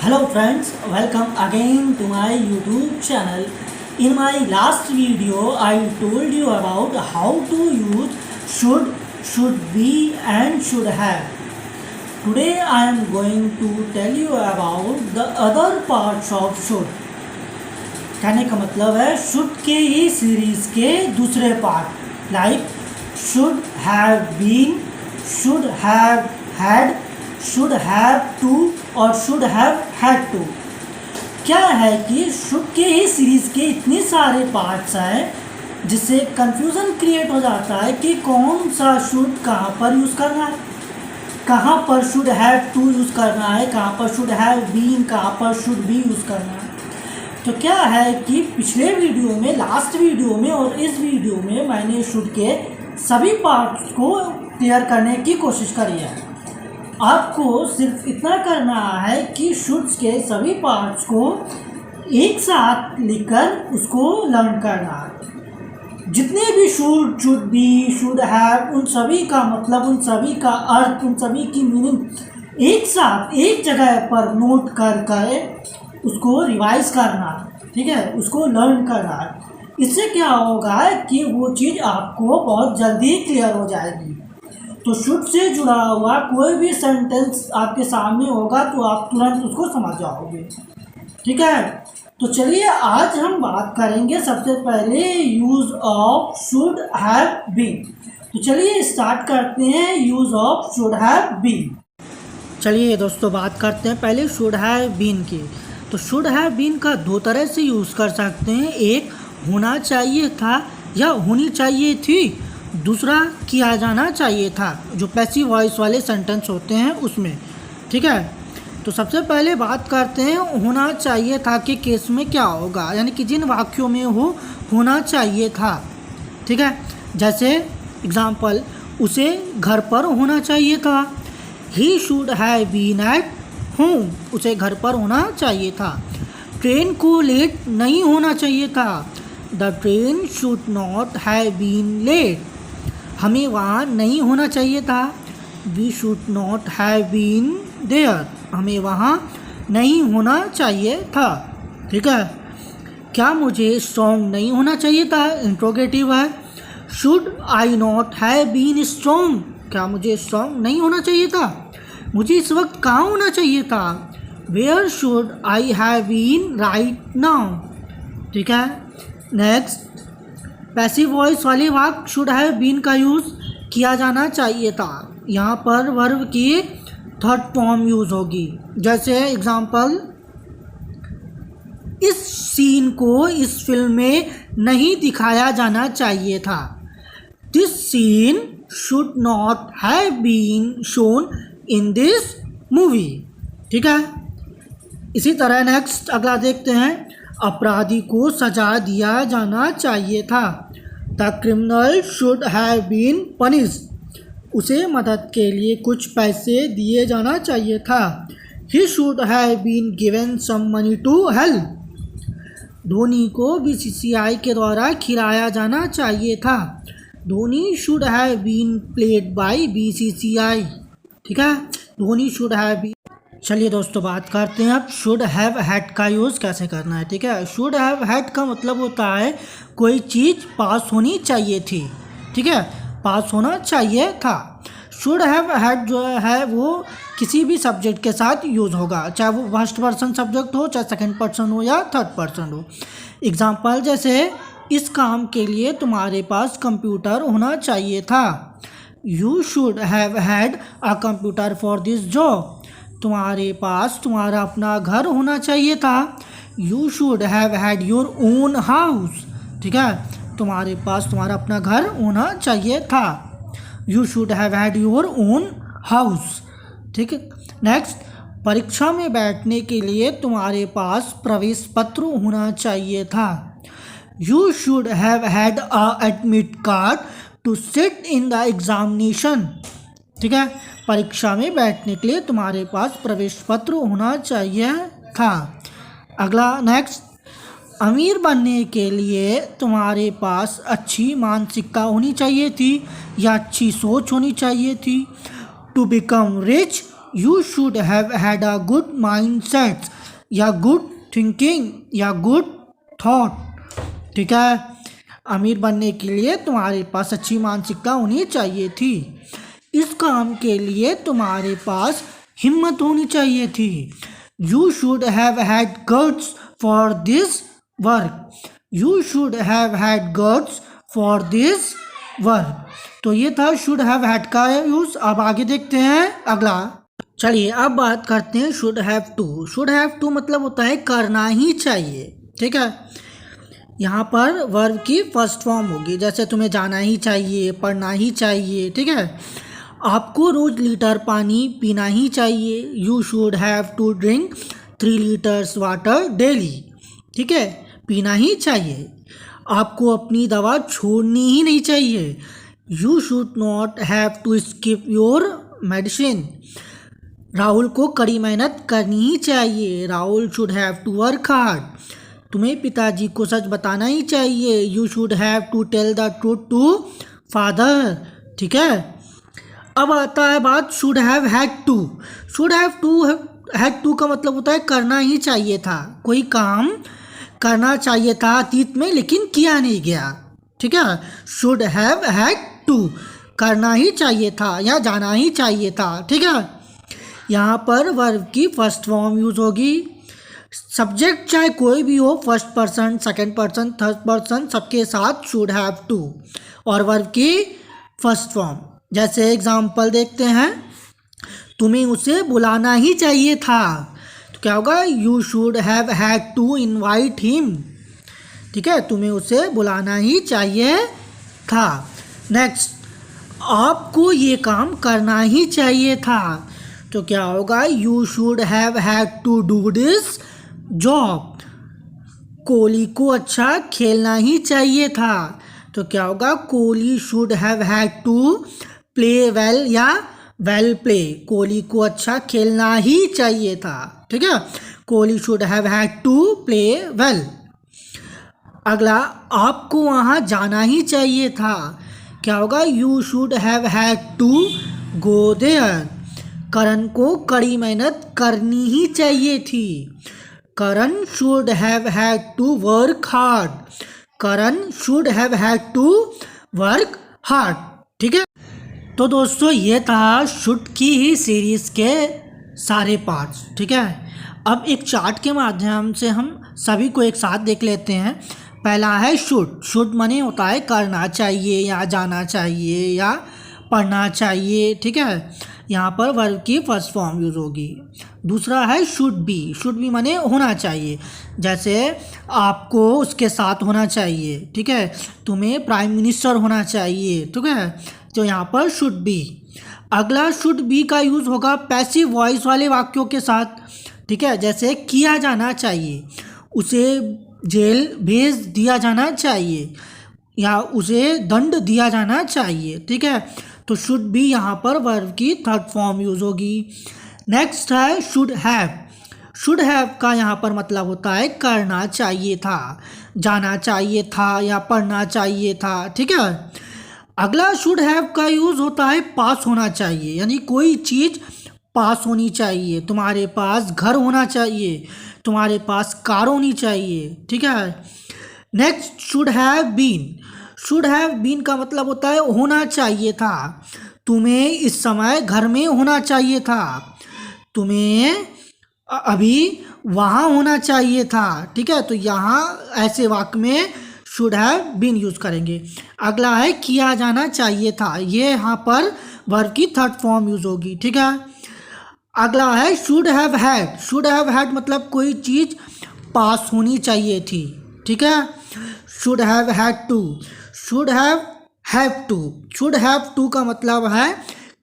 Hello friends, welcome again to my YouTube channel. In my last video, I told you about how to use should be and should have. Today I am going to tell you about the other parts of should. कहने का मतलब है should के ही series के दूसरे part like should have been, should have had, should have to और should have had to. क्या है कि शुड के ही सीरीज़ के इतने सारे पार्ट्स हैं जिससे कंफ्यूजन क्रिएट हो जाता है कि कौन सा शुड कहाँ पर यूज़ करना है, कहाँ पर शुड हैव टू यूज़ करना है, कहाँ पर शुड हैव बीन, कहाँ पर शुड बी यूज़ करना है। तो क्या है कि पिछले वीडियो में, लास्ट वीडियो में और इस वीडियो में मैंने शुड के सभी पार्ट्स को क्लियर करने की कोशिश करी है। आपको सिर्फ इतना करना है कि शुड्स के सभी पार्ट्स को एक साथ लिखकर उसको लर्न करना है। जितने भी शुड बी, शुड हैव, उन सभी का मतलब, उन सभी का अर्थ, उन सभी की मीनिंग एक साथ एक जगह पर नोट कर उसको रिवाइज करना, ठीक है, उसको लर्न करना है। इससे क्या होगा कि वो चीज़ आपको बहुत जल्दी क्लियर हो जाएगी। तो शुड से जुड़ा हुआ कोई भी सेंटेंस आपके सामने होगा तो आप तुरंत उसको समझ जाओगे, ठीक है। तो चलिए आज हम बात करेंगे सबसे पहले use of should have been. तो चलिए स्टार्ट करते हैं use of should have been. चलिए दोस्तों बात करते हैं पहले शुड हैव बीन की। तो शुड हैव बीन का दो तरह से यूज़ कर सकते हैं, एक होना चाहिए था या होनी चाहिए थी, दूसरा किया जाना चाहिए था, जो पैसिव वॉइस वाले सेंटेंस होते हैं उसमें, ठीक है। तो सबसे पहले बात करते हैं होना चाहिए था के केस में क्या होगा, यानी कि जिन वाक्यों में होना चाहिए था, ठीक है। जैसे एग्जाम्पल, उसे घर पर होना चाहिए था, he should have been at home, उसे घर पर होना चाहिए था। ट्रेन को लेट नहीं होना चाहिए था, the train should not have been late, हमें वहाँ नहीं होना चाहिए था, we should not have been there, हमें वहाँ नहीं होना चाहिए था, ठीक है। क्या मुझे स्ट्रॉन्ग नहीं होना चाहिए था, इंट्रोगेटिव है। Should I not have been strong, क्या मुझे स्ट्रॉन्ग नहीं होना चाहिए था, मुझे इस वक्त कहाँ होना चाहिए था, where should I have been right now, ठीक है। नेक्स्ट, पैसिव वॉइस वाले वाक्य शुड हैव बीन का यूज़ किया जाना चाहिए था। यहाँ पर वर्ब की थर्ड फॉर्म यूज़ होगी। जैसे एग्जाम्पल, इस सीन को इस फिल्म में नहीं दिखाया जाना चाहिए था, this scene should not have been shown in this movie, ठीक है। इसी तरह नेक्स्ट अगला देखते हैं, अपराधी को सजा दिया जाना चाहिए था, the criminal should have been punished, उसे मदद के लिए कुछ पैसे दिए जाना चाहिए था, he should have been given some money to help, Dhoni को बीसीसीआई के द्वारा खिलाया जाना चाहिए था, Dhoni should have been played by BCCI, ठीक है, धोनी शुड हैव बीन। चलिए दोस्तों बात करते हैं अब शुड हैव हैड का यूज़ कैसे करना है, ठीक है। शुड हैव हैड का मतलब होता है कोई चीज़ पास होनी चाहिए थी, ठीक है, पास होना चाहिए था। शुड हैव हैड जो है वो किसी भी सब्जेक्ट के साथ यूज़ होगा, चाहे वो फर्स्ट पर्सन सब्जेक्ट हो, चाहे सेकंड पर्सन हो या थर्ड पर्सन हो। एग्जाम्पल, जैसे इस काम के लिए तुम्हारे पास कंप्यूटर होना चाहिए था, you should have had a computer for this job, तुम्हारे पास तुम्हारा अपना घर होना चाहिए था, you should have had your own house, ठीक है, तुम्हारे पास तुम्हारा अपना घर होना चाहिए था, you should have had your own house, ठीक है। नेक्स्ट, परीक्षा में बैठने के लिए तुम्हारे पास प्रवेश पत्र होना चाहिए था, you should have had a admit card to sit in the examination, ठीक है, परीक्षा में बैठने के लिए तुम्हारे पास प्रवेश पत्र होना चाहिए था। अगला नेक्स्ट, अमीर बनने के लिए तुम्हारे पास अच्छी मानसिकता होनी चाहिए थी या अच्छी सोच होनी चाहिए थी, to become rich you should have had a good mind set, या गुड थिंकिंग या गुड थॉट। ठीक है, अमीर बनने के लिए तुम्हारे पास अच्छी मानसिकता होनी चाहिए थी। इस काम के लिए तुम्हारे पास हिम्मत होनी चाहिए थी। You should have had guts for this work. You should have had guts for this work. तो ये था शुड हैव हैड का यूज। अब आगे देखते हैं अगला। चलिए अब बात करते हैं should have to. Should have to मतलब होता है करना ही चाहिए। ठीक है, यहाँ पर वर्ब की फर्स्ट फॉर्म होगी, जैसे तुम्हें जाना ही चाहिए, पढ़ना ही चाहिए। ठीक है, आपको रोज लीटर पानी पीना ही चाहिए। You should have to drink 3 litres water daily. ठीक है, पीना ही चाहिए। आपको अपनी दवा छोड़नी ही नहीं चाहिए। You should not have to skip your medicine. Rahul को कड़ी मेहनत करनी ही चाहिए। Rahul should have to work hard. तुम्हें पिताजी को सच बताना ही चाहिए। You should have to tell the truth to father. ठीक है, अब आता है बात should have had to. Should have to का मतलब होता है करना ही चाहिए था। कोई काम करना चाहिए था अतीत में लेकिन किया नहीं गया। ठीक है, शुड हैव हैड टू करना ही चाहिए था या जाना ही चाहिए था। ठीक है, यहाँ पर वर्ब की फर्स्ट फॉर्म यूज होगी। सब्जेक्ट चाहे कोई भी हो, first person, second person, third person, सबके साथ शुड हैव टू और वर्ब की फर्स्ट फॉर्म। जैसे एग्जाम्पल देखते हैं, तुम्हें उसे बुलाना ही चाहिए था। तो क्या होगा, you should have had to invite him. ठीक है, तुम्हें उसे बुलाना ही चाहिए था। नेक्स्ट, आपको ये काम करना ही चाहिए था। तो क्या होगा, you should have had to do this job. Kohli को अच्छा खेलना ही चाहिए था। तो क्या होगा, Kohli should have had to play well या वेल प्ले। कोहली को अच्छा खेलना ही चाहिए था। ठीक है, Kohli should have had to play well. अगला, आपको वहाँ जाना ही चाहिए था। क्या होगा, you should have had to go there. Karan को कड़ी मेहनत करनी ही चाहिए थी। Karan should have had to work hard. Karan should have had to work hard. ठीक है, तो दोस्तों ये था शुड की ही सीरीज़ के सारे पार्ट्स। ठीक है, अब एक चार्ट के माध्यम से हम सभी को एक साथ देख लेते हैं। पहला है शुड। शुड माने होता है करना चाहिए या जाना चाहिए या पढ़ना चाहिए। ठीक है, यहाँ पर वर्ब की फर्स्ट फॉर्म यूज होगी। दूसरा है शुड बी। शुड बी माने होना चाहिए, जैसे आपको उसके साथ होना चाहिए। ठीक है, तुम्हें प्राइम मिनिस्टर होना चाहिए। ठीक है, तो यहाँ पर शुड बी। अगला शुड बी का यूज़ होगा पैसिव वॉइस वाले वाक्यों के साथ। ठीक है, जैसे किया जाना चाहिए, उसे जेल भेज दिया जाना चाहिए या उसे दंड दिया जाना चाहिए। ठीक है, तो शुड बी यहाँ पर वर्ब की थर्ड फॉर्म यूज होगी। नेक्स्ट है शुड हैव। शुड हैव का यहाँ पर मतलब होता है करना चाहिए था, जाना चाहिए था या पढ़ना चाहिए था। ठीक है, अगला शुड हैव का यूज़ होता है पास होना चाहिए, यानी कोई चीज़ पास होनी चाहिए। तुम्हारे पास घर होना चाहिए, तुम्हारे पास कार होनी चाहिए। ठीक है, next should have been. Should have been का मतलब होता है होना चाहिए था। तुम्हें इस समय घर में होना चाहिए था। तुम्हें अभी वहाँ होना चाहिए था। ठीक है, तो यहाँ ऐसे वाक्य में शुड हैव बीन यूज़ करेंगे। अगला है किया जाना चाहिए था। ये यहाँ पर वर्ब की थर्ड फॉर्म यूज़ होगी। ठीक है, अगला है should have had. Should have had मतलब कोई चीज़ पास होनी चाहिए थी। ठीक है, should have had to. Should have to. Should have to का मतलब है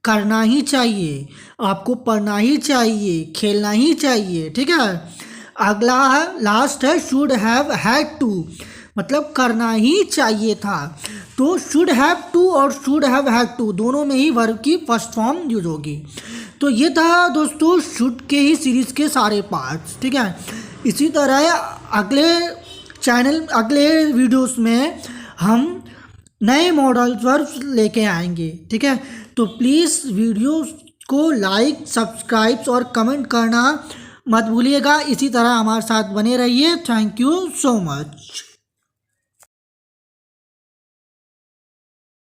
करना ही चाहिए, आपको पढ़ना ही चाहिए, खेलना ही चाहिए। ठीक है, अगला है लास्ट है शुड हैव हैड टू, मतलब करना ही चाहिए था। तो शुड हैव टू और शुड हैव हैड टू दोनों में ही वर्ब की फर्स्ट फॉर्म यूज होगी। तो ये था दोस्तों शुड के ही सीरीज़ के सारे पार्ट्स। ठीक है, इसी तरह अगले वीडियोस में हम नए मॉडल वर्ब्स लेके आएंगे। ठीक है, तो प्लीज़ वीडियो को लाइक, सब्सक्राइब और कमेंट करना मत भूलिएगा। इसी तरह हमारे साथ बने रहिए। Thank you so much.